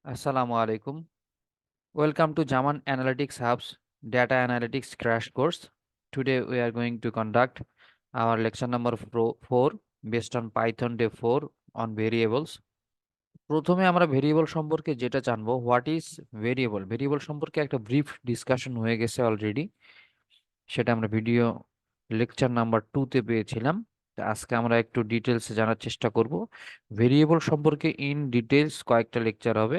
Assalamu alaikum. Welcome to Zaman Analytics Hub's Data Analytics Crash Course. Today we are going to conduct our lecture number 4 based on Python Day 4 on variables. প্রথমে আমরা variable সম্পর্কে যেটা জানবো, what is variable. Variable সম্পর্কে একটা brief discussion হয়ে গেছে already, সেটা আমরা ভিডিও লেকচার নাম্বার 2-তে পেয়েছিলাম। তো আজকে আমরা একটু ডিটেলসে জানার চেষ্টা করব। ভেরিয়েবল সম্পর্কে ইন ডিটেলস কয়েকটা লেকচার হবে।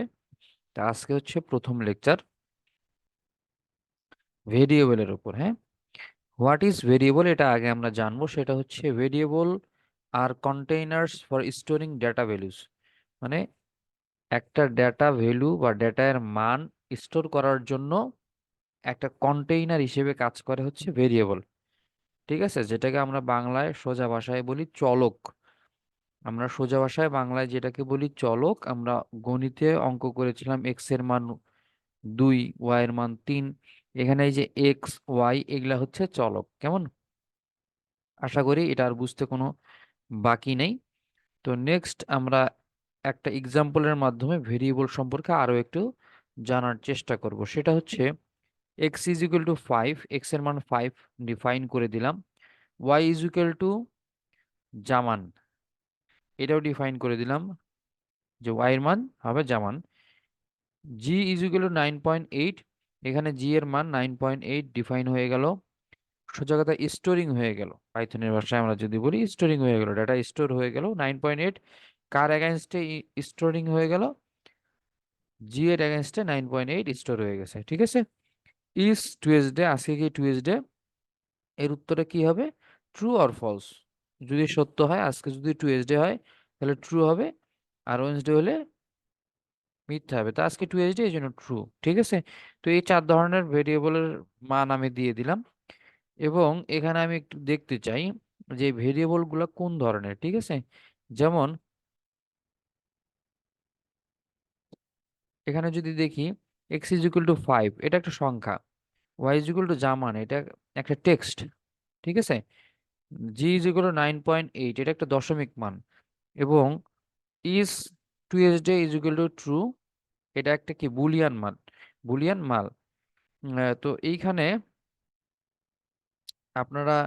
তা আজকে হচ্ছে প্রথম লেকচার ভেরিয়েবলের উপর। হ্যাঁ, হোয়াট ইজ ভেরিয়েবল এটা আগে আমরা জানবো। সেটা হচ্ছে ভেরিয়েবল আর containers for storing data values, মানে একটা ডেটা ভ্যালু বা ডেটার মান স্টোর করার জন্য একটা কন্টেইনার হিসেবে কাজ করে হচ্ছে ভেরিয়েবল। ঠিক আছে, যেটাকে আমরা বাংলায় সোজা ভাষায় বলি চলক। আমরা সোজা ভাষায় বাংলায় যেটাকে বলি চলক। আমরা গণিতে অঙ্ক করেছিলাম এক্স এর মান 2, ওয়াই এর মান 3। এখানে এই যে এক্স ওয়াই এগুলা হচ্ছে চলক। কেমন? আশা করি এটা আর বুঝতে কোনো বাকি নেই। তো নেক্সট আমরা একটা এক্সাম্পলের মাধ্যমে ভেরিয়েবল সম্পর্কে আরো একটু জানার চেষ্টা করব। সেটা হচ্ছে x is equal to 5, x এর মান 5 ডিফাইন করে দিলাম। ওয়াই ইজ ইকুয়াল টু জামান, এটাও ডিফাইন করে দিলাম যে ওয়াই এর মান হবে জামান। জি ইজ ইকুয়াল টু 9.8, এখানে জি এর মান 9.8 ডিফাইন হয়ে গেল। সোজা কথা স্টোরিং হয়ে গেল, পাইথনের ভাষায় আমরা যদি বলি স্টোরিং হয়ে গেল, ডাটা স্টোর হয়ে গেল 9.8। কার এগেনস্টে স্টোরিং হয়ে গেল? জি এর এগেনস্টে 9.8 স্টোর হয়ে গেছে। ঠিক আছে, ইজ টুয়েসডে, আজকে কি টুয়েসডে? এর উত্তরে কি হবে? True or false. যদি সত্য হয়, আজকে যদি টুয়েসডে হয় তাহলে ট্রু হবে, আর ওয়েডনেসডে হলে মিথ্যা হবে। তো আজকে টুয়েসডে, এই জন্য ট্রু। ঠিক আছে, তো এই 4 ধরনের ভেরিয়েবলের মান আমি দিয়ে দিলাম। এবং এখানে আমি একটু দেখতে চাই যে ভেরিয়েবল গুলো কোন ধরনের। ঠিক আছে, যেমন এখানে যদি দেখি এক্স ইজ ইকুয়াল টু 5, এটা একটা সংখ্যা। ওয়াই ইজ ইকুয়াল টু জামান, এটা একটা টেক্সট। ঠিক আছে, জি ইজ ইকুয়াল টু 9.8, এটা একটা দশমিক মান। এবং is Tuesday is equal two true, এটা একটা কি বুলিয়ান মান, বুলিয়ান মাল। তো এইখানে আপনারা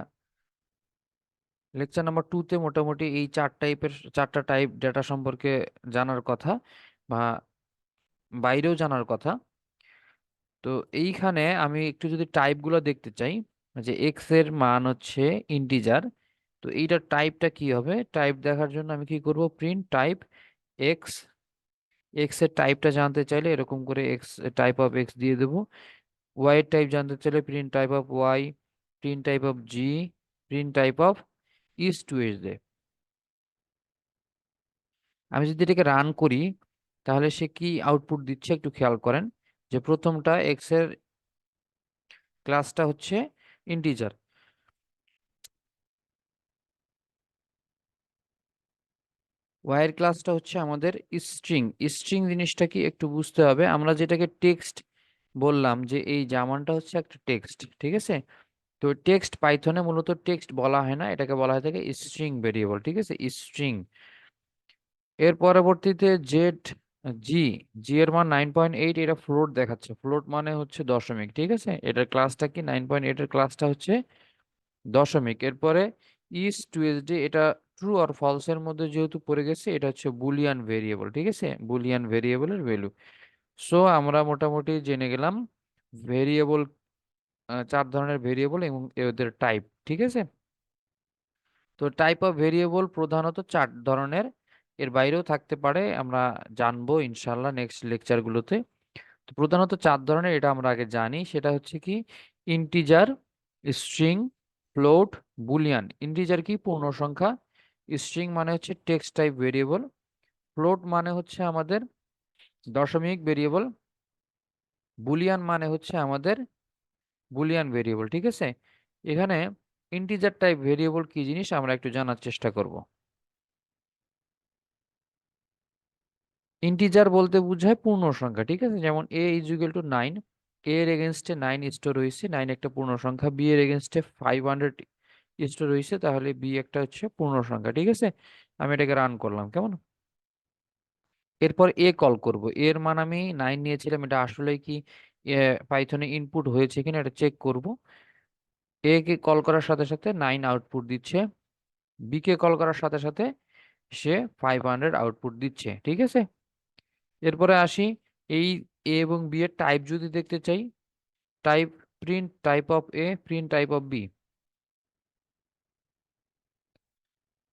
লেকচার নাম্বার 2-তে মোটামুটি এই 4টা টাইপ ডেটা সম্পর্কে জানার কথা, বা বাইরেও জানার কথা। তো এইখানে আমি একটু যদি টাইপগুলো দেখতে চাই, যে এক্স এর মান হচ্ছে ইন্টিজার, তো এইটার টাইপটা কি হবে? টাইপ দেখার জন্য আমি কি করব? Print type x. এক্স এর টাইপটা জানতে চাইলে এরকম করে এক্স টাইপ অফ এক্স দিয়ে দেবো। ওয়াই এর টাইপ জানতে চাইলে print type of Y, print type of Z, print type of is to S দে। আমি যদি এটাকে রান করি তাহলে সে কি আউটপুট দিচ্ছে একটু খেয়াল করেন। যে প্রথমটা এক্স এর ক্লাসটা হচ্ছে ইন্টিজার, ওয়াই এর ক্লাসটা হচ্ছে আমাদের স্ট্রিং। স্ট্রিং জিনিসটা কি একটু বুঝতে হবে। আমরা যেটাকে টেক্সট বললাম, যে এই জামানটা হচ্ছে একটা টেক্সট। ঠিক আছে, তো টেক্সট পাইথনে মূলত টেক্সট বলা হয় না, এটাকে বলা হয় থাকে স্ট্রিং ভেরিয়েবল। ঠিক আছে, স্ট্রিং। এর পরবর্তীতে জেড জি, জি এর মান 9.8, এটা ফ্লোট দেখাচ্ছে। ফ্লোট মানে হচ্ছে দশমিক। ঠিক আছে, এটার ক্লাসটা কি 9.8 এর ক্লাসটা হচ্ছে দশমিক। এরপরে ইজ টু এস ডি, এটা ট্রু আর ফলস এর মধ্যে যেহেতু পড়ে গেছে, এটা হচ্ছে বুলিয়ান ভেরিয়েবল। ঠিক আছে, বুলিয়ান ভেরিয়েবলের ভ্যালু। সো আমরা মোটামুটি জেনে গেলাম ভেরিয়েবল, 4 ধরনের ভেরিয়েবল এবং এদের টাইপ। ঠিক আছে, তো টাইপ অফ ভেরিয়েবল প্রধানত 4 ধরনের, এর বাইরেও থাকতে পারে, আমরা জানবো ইনশাল্লাহ নেক্সট লেকচারগুলোতে। তো প্রধানত 4 ধরনের, এটা আমরা আগে জানি। সেটা হচ্ছে কি integer, string, float, Boolean. Integer কি পূর্ণ সংখ্যা, স্ট্রিং মানে হচ্ছে টেক্সট টাইপ ভেরিয়েবল, ফ্লোট মানে হচ্ছে আমাদের দশমিক ভেরিয়েবল, বুলিয়ান মানে হচ্ছে আমাদের বুলিয়ান ভেরিয়েবল। ঠিক আছে, এখানে ইন্টিজার টাইপ ভেরিয়েবল কি জিনিস আমরা একটু জানার চেষ্টা করব। ইন্টিজার বলতে বোঝায় পূর্ণ সংখ্যা। ঠিক আছে, যেমন এ ইজ ইকুয়াল টু 9, এ এর এগেনস্টে 9 স্টোর হয়েছে, 9 একটা পূর্ণ সংখ্যা। বি এর এগেনস্টে 500 স্টোর হয়েছে, তাহলে বি একটা হচ্ছে পূর্ণ সংখ্যা। ঠিক আছে, আমি এটাকে রান করলাম। কেমন? এরপর এ কল করব, এর মান আমি 9 নিয়েছিলাম, এটা আসলে কি পাইথনে ইনপুট হয়েছে কিনা এটা চেক করব। এ কে কল করার সাথে সাথে 9 আউটপুট দিচ্ছে, বি কে কল করার সাথে সাথে সে 500 আউটপুট দিচ্ছে, ঠিক আছে। এরপরে আসি, এই এ এবং বি এর টাইপ যদি দেখতে চাই, type, print type of a, print type of b.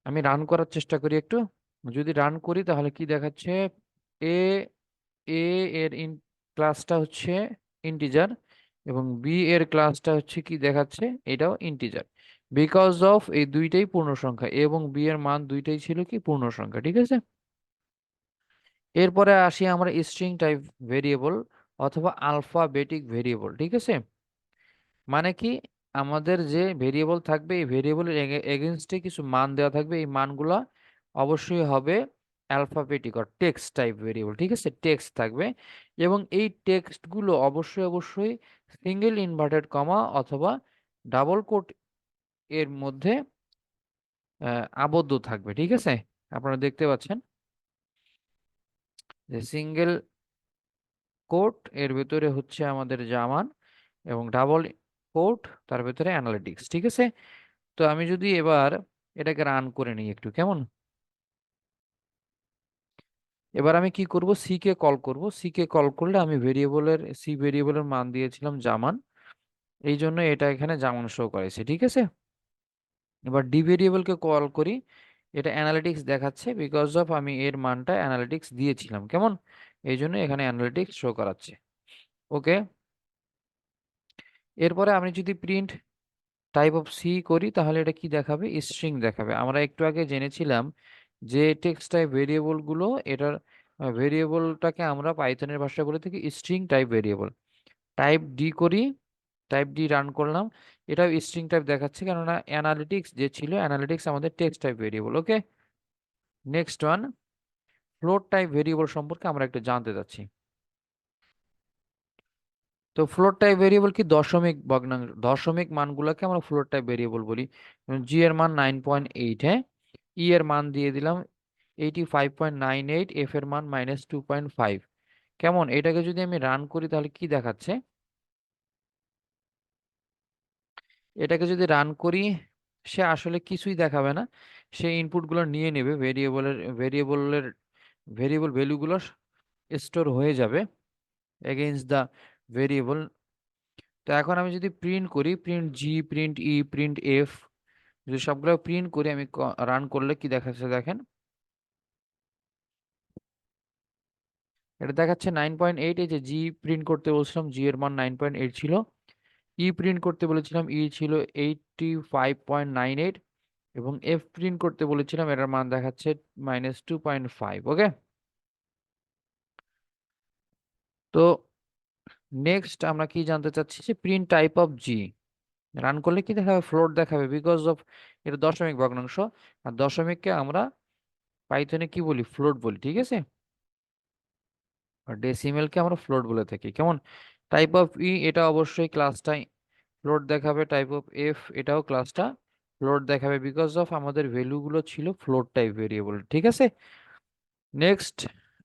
আমি রান করার চেষ্টা করি একটু। যদি রান করি তাহলে কি দেখাচ্ছে, এ এ এর ক্লাসটা হচ্ছে ইন্টিজার এবং বি এর ক্লাসটা হচ্ছে কি দেখাচ্ছে, এটাও ইন্টিজার। বিকজ অফ এই দুইটাই পূর্ণ সংখ্যা, এ এবং বি এর মান দুইটাই ছিল কি পূর্ণ সংখ্যা, ঠিক আছে। এরপরে আসি আমরা স্ট্রিং টাইপ ভেরিয়েবল অথবা আলফাবেটিক ভেরিয়েবল, ঠিক আছে। মানে কি, আমাদের যে ভেরিয়েবল থাকবে এই ভেরিয়েবলের এগেনস্টে কিছু মান দেওয়া থাকবে, এই মানগুলা অবশ্যই হবে alphabetic or text type variable, ঠিক আছে, টেক্সট থাকবে। এবং এই টেক্সট গুলো অবশ্যই অবশ্যই সিঙ্গেল ইনভার্টেড কমা অথবা ডাবল কোট এর মধ্যে আবদ্ধ থাকবে, ঠিক আছে। আপনারা দেখতে পাচ্ছেন যে সিঙ্গেল কোট এর ভেতরে হচ্ছে আমাদের জামান এবং ডাবল কোট তার ভেতরে অ্যানালিটিক্স, ঠিক আছে। তো আমি যদি এবার এটাকে রান করে নিই একটু, কেমন। এবার আমি কি করব, সি কে কল করব, সি কে কল করলে আমি ভেরিয়েবলের সি ভেরিয়েবলের মান দিয়েছিলাম জামান, এই জন্য এটা এখানে জামান শো করেছে, ঠিক আছে। এবার ডি ভেরিয়েবলকে কল করি, এটা অ্যানালিটিক্স দেখাচ্ছে বিকজ অফ আমি এর মানটা অ্যানালিটিক্স দিয়েছিলাম, কেমন, এই জন্য এখানে অ্যানালিটিক্স শো করাচ্ছে। ওকে। এরপরে আমি যদি প্রিন্ট টাইপ অফ সি করি তাহলে এটা কি দেখাবে, স্ট্রিং দেখাবে। আমরা একটু আগে জেনেছিলাম যে টেক্সট টাইপ ভেরিয়েবল গুলো, এটার ভেরিয়েবলটাকে আমরা পাইথনের ভাষায় বলে থাকি string type variable. Type D করি, টাইপ ডি রান করলাম, এটাও স্ট্রিং টাইপ দেখাচ্ছে কেননা অ্যানালিটিক্স যে ছিল, অ্যানালিটিক্স আমাদের text type variable. Okay. Next one, float type variable সম্পর্কে আমরা একটু জানতে চাচ্ছি। তো ফ্লোট টাইপ ভেরিয়েবল কি, দশমিক ভগ্নাংশ, দশমিক মানগুলোকে আমরা ফ্লোট টাইপ ভেরিয়েবল বলি। জি এর মান 9.8, হ্যাঁ, ই এর মান দিয়ে দিলাম 85.98, এফ এর মান -2.5, কেমন। এটাকে যদি আমি রান করি তাহলে কি দেখাচ্ছে, এটাকে যদি রান করি সে আসলে কিছুই দেখাবে না, সে ইনপুটগুলো নিয়ে নেবে, ভেরিয়েবল ভ্যালুগুলো স্টোর হয়ে যাবে এগেইনস্ট দ্য ভেরিয়েবল। তো এখন আমি যদি প্রিন্ট করি, প্রিন্ট জি, প্রিন্ট ই, প্রিন্ট এফ, যদি সবগুলো প্রিন্ট করি আমি রান করলে কি দেখাচ্ছে দেখেন, এটা দেখাচ্ছে 9.8। এই যে জি প্রিন্ট করতে বলছিলাম, জি এর মান 9.8 ছিল, ই প্রিন্ট করতে বলেছিলাম, ই ছিল 85.98, এবং এফ প্রিন্ট করতে বলেছিলাম, এটার মান দেখাচ্ছে -2.5। ওকে। তো নেক্সট আমরা কি জানতে চাচ্ছি যে print type of G run করলে কি দেখাবে, ফ্লোট দেখাবে বিকজ অফ এটা দশমিক ভগ্নাংশ, আর দশমিককে আমরা পাইথনে কি বলি, ফ্লোট বলি, ঠিক আছে। আর ডেসিমেলকে আমরা ফ্লোট বলে থাকি, কেমন। টাইপ অফ ই এটা অবশ্যই ক্লাসটা ফ্লোট দেখাবে, টাইপ অফ এফ এটাও ক্লাসটা ফ্লোট দেখাবে বিকজ অফ আমাদের ভ্যালুগুলো ছিল ফ্লোট টাইপ ভেরিয়েবল, ঠিক আছে। নেক্সট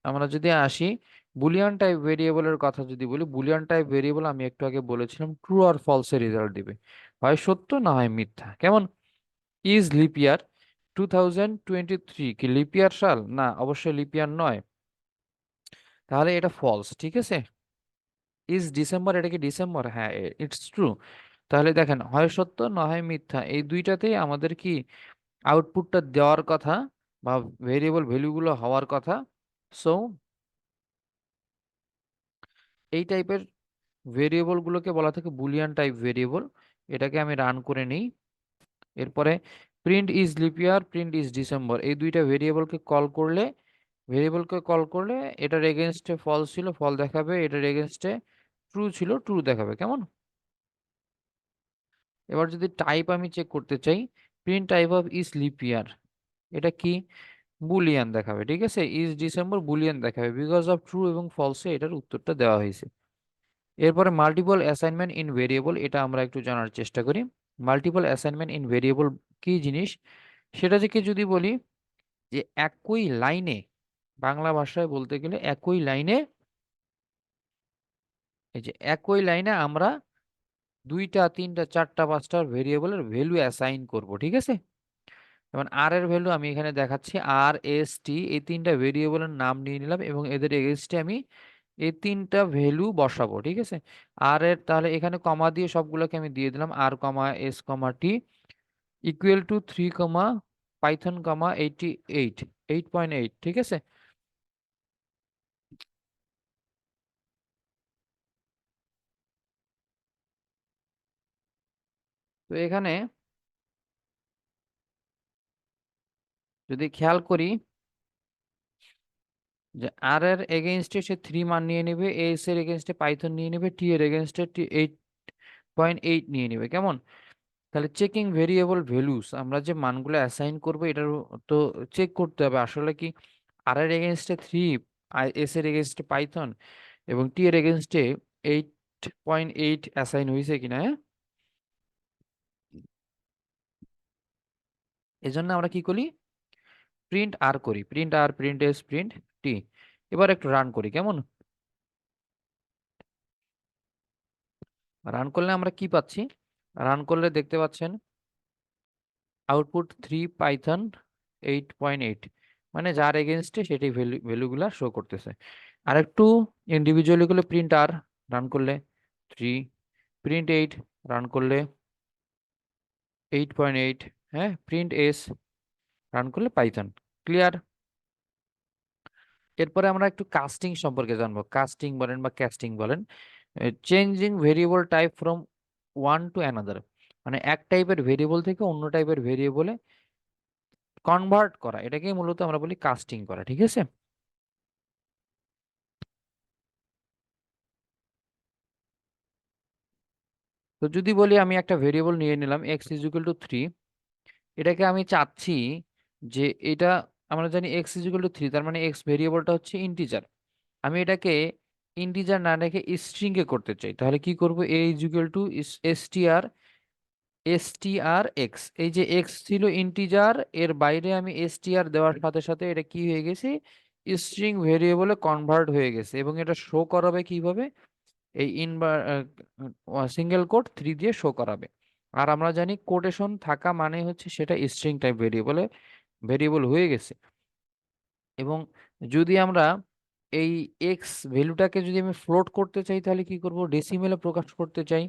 আমরা যদি আসি বুলিয়ান টাইপ ভেরিয়েবলের কথা যদি বলি, বুলিয়ান টাইপ ভেরিয়েবল আমি একটু আগে বলেছিলাম ট্রু আর ফলস এর রেজাল্ট দিবে, হয় সত্য না হয় মিথ্যা, কেমন। ইজ লিপ ইয়ার 2023 কি লিপ ইয়ার সাল, না অবশ্যই লিপ ইয়ার নয়, তাহলে এটা ফলস, ঠিক আছে। ইজ ডিসেম্বর, এটা কি ডিসেম্বর, হ্যাঁ ইটস ট্রু। তাহলে দেখেন হয় সত্য না হয় মিথ্যা, এই দুইটাতেই আমাদের কি আউটপুটটা দেওয়ার কথা বা ভেরিয়েবল ভ্যালুগুলো হওয়ার কথা। সো এই টাইপের ভেরিয়েবল গুলোকে বলা থাকে বুলিয়ান টাইপ ভেরিয়েবল। এটাকে আমি রান করে নিই। এরপরে print is lip year, print is December, এই দুইটা ভেরিয়েবলকে কল করলে এটার এগেনস্টে ফলস ছিল ফল দেখাবে, এটার এগেনস্টে ট্রু ছিল ট্রু দেখাবে, কেমন। এবার যদি টাইপ আমি চেক করতে চাই, print type of is lip ইয়ার, এটা কি বুলিয়ান দেখাবে, ঠিক আছে। ইজ ডিসেম্বর বুলিয়ান দেখাবে বিকজ অফ ট্রু এবং ফলসে এটার উত্তরটা দেওয়া হয়েছে। এরপরে মাল্টিপল অ্যাসাইনমেন্ট ইন ভেরিয়েবল, এটা আমরা একটু জানার চেষ্টা করি। মাল্টিপল অ্যাসাইনমেন্ট ইন ভেরিয়েবল কি জিনিস, সেটা থেকে যদি বলি যে একই লাইনে বাংলা ভাষায় বলতে গেলে একই লাইনে, এই যে একই লাইনে আমরা দুইটা তিনটা চারটা পাঁচটা ভেরিয়েবলের ভ্যালু অ্যাসাইন করব, ঠিক আছে। যেমন আর এর ভ্যালু আমি এখানে দেখাচ্ছি, আর এস টি, এই তিনটা ভেরিয়েবলের নাম নিয়ে নিলাম এবং এদের এগেইনস্টে আমি এই তিনটা ভ্যালু বসাবো, ঠিক আছে। আর এর তাহলে এখানে কমা দিয়ে সবগুলোকে আমি দিয়ে দিলাম, আর comma S comma T equal to 3 comma Python comma 88, 8.8, ঠিক আছে। তো এখানে যদি খেয়াল করি যে আর এর এগেইনস্টে সে 3 মান নিয়ে নেবে, এস এর এগেইনস্টে পাইথন নিয়ে নেবে, টি এর এগেইনস্টে 8.8 নিয়ে নেবে, কেমন। তাহলে চেকিং ভেরিয়েবল ভ্যালুস, আমরা যে মানগুলো অ্যাসাইন করবো এটার তো চেক করতে হবে আসলে কি আর এর এগেনস্টে 3, এস এর এগেনস্টে পাইথন এবং টি এর এগেনস্টে 8.8 অ্যাসাইন হয়েছে কিনা, হ্যাঁ। এই জন্য আমরা কি করি, প্রিন্ট আর করি, প্রিন্ট আর, প্রিন্ট এস, প্রিন্ট টি। এবার একটু রান করি, কেমন। রান করলে আমরা কি পাচ্ছি, রান করলে দেখতে পাচ্ছেন আউটপুট 3 পাইথন 8.8, মানে যার এগেনস্টে সেটি ভ্যালুগুলা শো করতেছে। আর একটু ইন্ডিভিজুয়ালি করলে প্রিন্ট আর, রান করলে 3, প্রিন্ট 8, রান করলে 8.8, হ্যাঁ, প্রিন্ট এস, রান করলে পাইথন। ক্লিয়ার। এরপরে আমরা একটু কাস্টিং সম্পর্কে জানবো, কাস্টিং বলেন বা ক্যাস্টিং বলেন, changing variable type from one to another, মানে এক টাইপের ভেরিয়েবল থেকে অন্য টাইপের ভেরিয়েবলে কনভার্ট করা, এটাকে মূলত আমরা বলি কাস্টিং করা, ঠিক আছে। তো যদি বলি আমি একটা ভেরিয়েবল নিয়ে নিলাম এক্স ইজ ইকুয়াল টু 3, এটাকে আমি চাচ্ছি যে এটা, আমরা জানি এক্স ইজ ইকুয়াল টু 3, তার মানে এক্স ভেরিয়েবলটা হচ্ছে ইন্টিজার, আমি এটাকে ইন্টিজার না রেখে স্ট্রিং এ করতে চাই, তাহলে কি করব, A is equal to STR, STR X, এই যে এক্স ছিল ইন্টিজার, এর বাইরে আমি এসটিআর দেওয়ার সাথে সাথে এটা কি হয়ে গেছে, স্ট্রিং ভেরিয়েবলে কনভার্ট হয়ে গেছে, এবং এটা শো করাবে কিভাবে, এই সিঙ্গেল কোট 3 দিয়ে শো করাবে। আর আমরা জানি কোটেশন থাকা মানে হচ্ছে সেটা স্ট্রিং টাইপ ভেরিয়েবলে ভেরিয়েবল হয়ে গেছে। এবং যদি আমরা এই এক্স ভ্যালুটাকে যদি আমি ফ্লোট করতে চাই তাহলে কি করব, ডেসিমেলে প্রকাশ করতে চাই,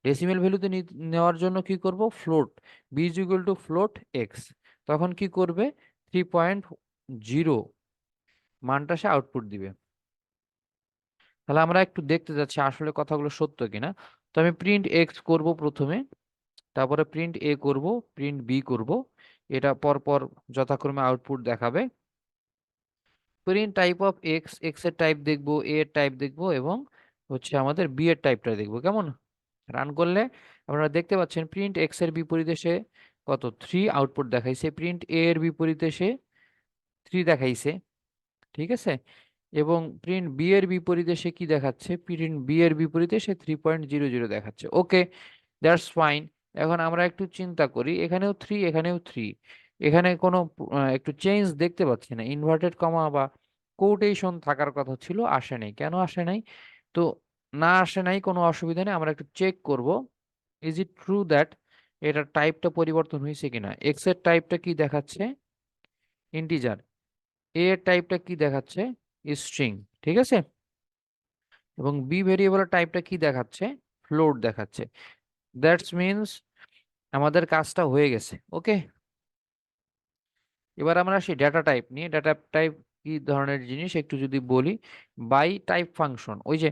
ডেসিমেল ভ্যালুতে নেওয়ার জন্য কি করব, float, b is equal to float x, তখন কি করবে, 3.0 মানটা সে আউটপুট দিবে। তাহলে আমরা একটু দেখতে যাচ্ছি আসলে কথাগুলো সত্য কিনা। তো আমি প্রিন্ট এক্স করব প্রথমে, তারপরে প্রিন্ট এ করব, প্রিন্ট বি করব, এটা পরপর যথাক্রমে আউটপুট দেখাবে। Print type of x, x এর টাইপ দেখবো, এ এর টাইপ দেখবো এবং হচ্ছে আমাদের বি এর টাইপটা দেখবো, কেমন। রান করলে আপনারা দেখতে পাচ্ছেন প্রিন্ট এক্স এর বিপরীতে সে কত 3 আউটপুট দেখাইছে, প্রিন্ট এ এর বিপরীতে সে 3 দেখাইছে, ঠিক আছে। এবং প্রিন্ট বি এর বিপরীতে সে কি দেখাচ্ছে, প্রিন্ট বি এর বিপরীতে সে 3.00 দেখাচ্ছে, ওকে, দ্যাটস ফাইন। এখন আমরা একটু চিন্তা করি, এখানেও 3, এখানেও 3, এখানে কোনো একটু চেঞ্জ দেখতে পাচ্ছি না, ইনভার্টেড কমা বা কোটেশন থাকার কথা ছিল, আসে নাই, কেন আসে নাই। তো না আসে নাই কোনো অসুবিধা নেই, আমরা একটু চেক করব, ইজ ইট ট্রু দ্যাট এটার টাইপটা পরিবর্তন হয়েছে কিনা, এক্স এর টাইপটা কি দেখাচ্ছে, ইন্টিজার, এ এর টাইপটা কি দেখাচ্ছে, স্ট্রিং, ঠিক আছে। এবং বি ভেরিয়েবলের টাইপটা কি দেখাচ্ছে, ফ্লোট দেখাচ্ছে। দ্যাটস মিনস আমাদের কাজটা হয়ে গেছে, ওকে। এবার আমরা আসি ডেটা টাইপ নিয়ে, ডেটা টাইপ কি ধরনের জিনিস একটু যদি বলি, বাই টাইপ ফাংশন, ওই যে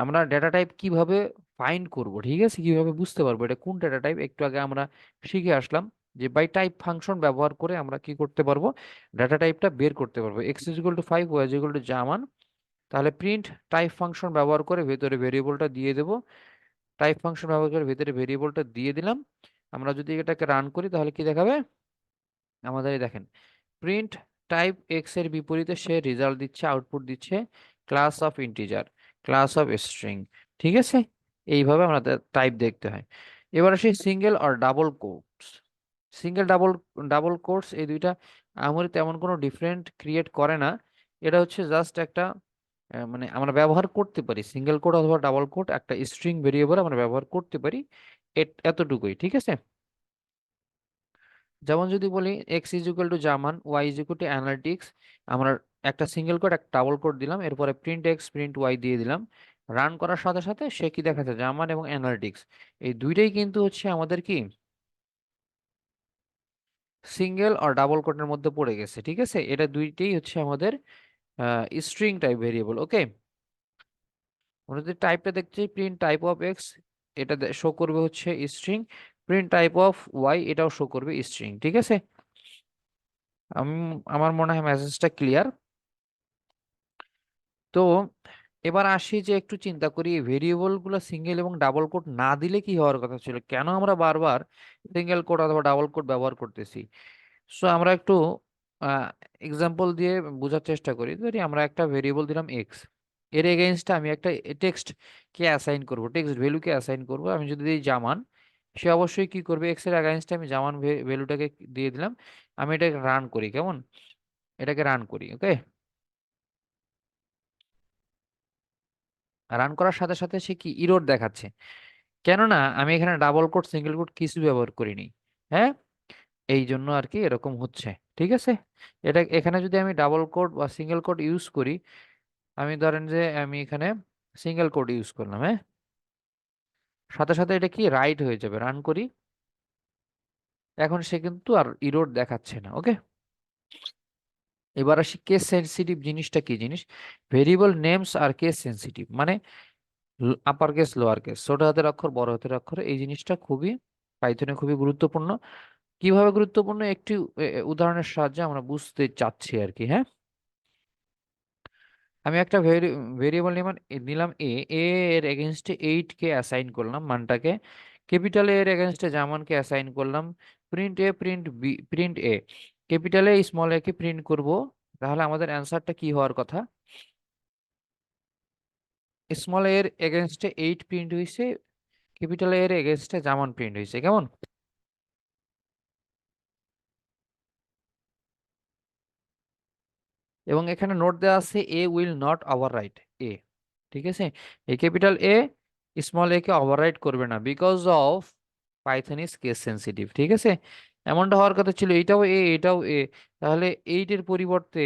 আমরা ডেটা টাইপ কিভাবে ফাইন্ড করব, ঠিক আছে, কিভাবে বুঝতে পারবো এটা কোন ডেটা টাইপ, একটু আগে আমরা শিখে আসলাম যে বাই টাইপ ফাংশন ব্যবহার করে আমরা কি করতে পারবো, ডেটা টাইপটা বের করতে পারবো, X is equal to 5, Y is equal to Zaman. তাহলে প্রিন্ট টাইপ ফাংশন ব্যবহার করে ভেতরে ভেরিয়েবলটা দিয়ে দেবো, টাইপ ফাংশন ব্যবহার করে ভেতরে ভেরিয়েবলটা দিয়ে দিলাম। আমরা যদি এটাকে রান করি তাহলে কি দেখাবে, আমাদের এই দেখেন প্রিন্ট টাইপ এক্স এর বিপরীতে সে রেজাল্ট দিচ্ছে, আউটপুট দিচ্ছে class of integer, class of string, ঠিক আছে। এইভাবে আমাদের টাইপ দেখতে হয়। এবার আসি সিঙ্গেল আর double quotes, single double double quotes, এই দুইটা আমার তেমন কোনো ডিফারেন্ট ক্রিয়েট করে না, এটা হচ্ছে জাস্ট একটা মানে আমরা ব্যবহার করতে পারি সিঙ্গেল কোট অথবা ডাবল কোট, একটা স্ট্রিং ভেরিয়েবল আমরা ব্যবহার করতে পারি, এতটুকুই, ঠিক আছে। যেমন যদি বলি x is equal to Zaman, y is equal to analytics, আমরা একটা সিঙ্গেল কোড একটা ডাবল কোড দিলাম, এরপরে প্রিন্ট এক্স প্রিন্ট ওয়াই দিয়ে দিলাম। রান করার সাথে সাথে সে কি দেখাচ্ছে, জামান এবং অ্যানালিটিক্স, এই দুইটাই কিন্তু হচ্ছে আমাদের কি সিঙ্গেল আর ডাবল কোটের মধ্যে পড়ে গেছে, ঠিক আছে। এটা দুইটাই হচ্ছে আমাদের স্ট্রিং টাইপ ভেরিয়েবল, ওকে। আমরা যদি টাইপটা দেখতে চাই, প্রিন্ট টাইপ অফ এক্স, এটা শো করবে হচ্ছে string, print type of y এটাও শো করবে স্ট্রিং, ঠিক আছে। আমি আমার মনে হয় মেসেজটা ক্লিয়ার। তো এবার আসি যে একটু চিন্তা করি ভেরিয়েবল গুলো সিঙ্গেল এবং ডাবল কোট না দিলে কি হওয়ার কথা ছিল, কেন আমরা বারবার সিঙ্গেল কোট অথবা ডাবল কোট ব্যবহার করতেছি। সো আমরা একটু এক্সাম্পল দিয়ে বোঝার চেষ্টা করি। ধরি আমরা একটা ভেরিয়েবল দিলাম এক্স, এর এগেইনস্টে আমি একটা টেক্সট কে অ্যাসাইন করব, টেক্সট ভ্যালুকে অ্যাসাইন করব। আমি যদি দিই জামান, সে অবশ্যই কি করবে, এক্স এর এগেইনস্টে আমি জামান ভ্যালুটাকে দিয়ে দিলাম। আমি এটাকে রান করি, কেমন, এটাকে রান করি, ওকে। রান করার সাথে সাথে সে কি ইরর দেখাচ্ছে, কেননা আমি এখানে ডাবল কোট সিঙ্গেল কোট কিছু ব্যবহার করিনি। হ্যাঁ, এই জন্য আর কি এরকম হচ্ছে, ঠিক আছে। এটা এখানে যদি আমি ডাবল কোট বা সিঙ্গেল কোট ইউজ করি, আমি ধরেন যে আমি এখানে সিঙ্গেল কোড ইউজ করলাম, হ্যাঁ, সাথে সাথে এটা কি রাইট হয়ে যাবে, রান করি। এখন সে কিন্তু আর ইরোর দেখাচ্ছে না, ওকে। এবার আসি কেস সেন্সিটিভ জিনিসটা কি জিনিস, ভেরিয়েবল নেমস আর কেস সেন্সিটিভ, মানে আপার কেস লোয়ার কেস, ছোট হাতের অক্ষর বড় হাতের অক্ষর, এই জিনিসটা খুবই পাইথনে খুবই গুরুত্বপূর্ণ। কিভাবে গুরুত্বপূর্ণ একটি উদাহরণের সাহায্যে আমরা বুঝতে চাচ্ছি আর কি, হ্যাঁ। আমি একটা ভেরিয়েবল নিলাম এ, এ এর এগেনস্টে 8 কে অ্যাসাইন করলাম মানটাকে, ক্যাপিটাল এর এগেনস্টে জামানকে অ্যাসাইন করলাম, print a print b print a, capital a small a কে প্রিন্ট করব। তাহলে আমাদের অ্যান্সারটা কি হওয়ার কথা, স্মল এর এগেনস্টে 8 প্রিন্ট হয়েছে, ক্যাপিটাল এর এগেনস্টে জামান প্রিন্ট হয়েছে, কেমন। এবং এখানে নোট দেওয়া আছে এ উইল নট ওভাররাইট এ, ঠিক আছে। এই capital a small a K overwrite করবে না, because of Python is case sensitive, ঠিক আছে। এমনটা হওয়ার কথা ছিল, এটাও এ এটাও এ, তাহলে এইটের পরিবর্তে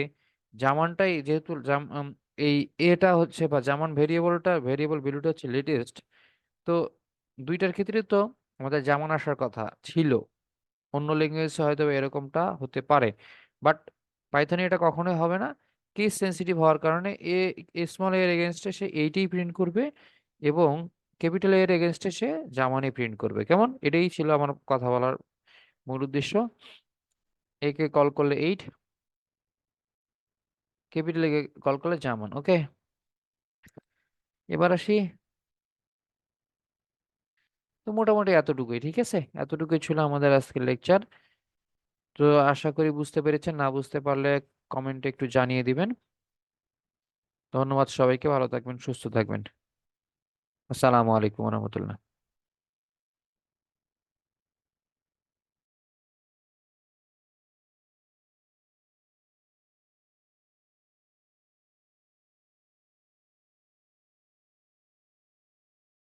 জামানটাই যেহেতু এই এটা হচ্ছে বা জামান ভেরিয়েবল ভ্যালুটা হচ্ছে লেটেস্ট, তো দুইটার ক্ষেত্রে তো আমাদের জামান আসার কথা ছিল। অন্য ল্যাঙ্গুয়েজে হয়তো এরকমটা হতে পারে, বাট পাইথনে এটা কখনোই হবে না। কেস সেন্সিটিভ হওয়ার কারণে স্মল এর এগেনস্টে সে এইটাই প্রিন্ট করবে, এবং ক্যাপিটাল এর এগেনস্টে সে জামানি প্রিন্ট করবে, কেমন। এটাই ছিল আমার কথা বলার মূল উদ্দেশ্য। একে কল করলে 8, ক্যাপিটাল এ কল করলে জামান, ওকে। এবার আসি, তো মোটামুটি এতটুকুই, ঠিক আছে। এতটুকুই ছিল আমাদের আজকের লেকচার। তো আশা করি বুঝতে পেরেছেন, না বুঝতে পারলে কমেন্টে একটু জানিয়ে দিবেন। ধন্যবাদ সবাইকে, ভালো থাকবেন সুস্থ থাকবেন। আসসালামু আলাইকুম রহমতুল্লাহ।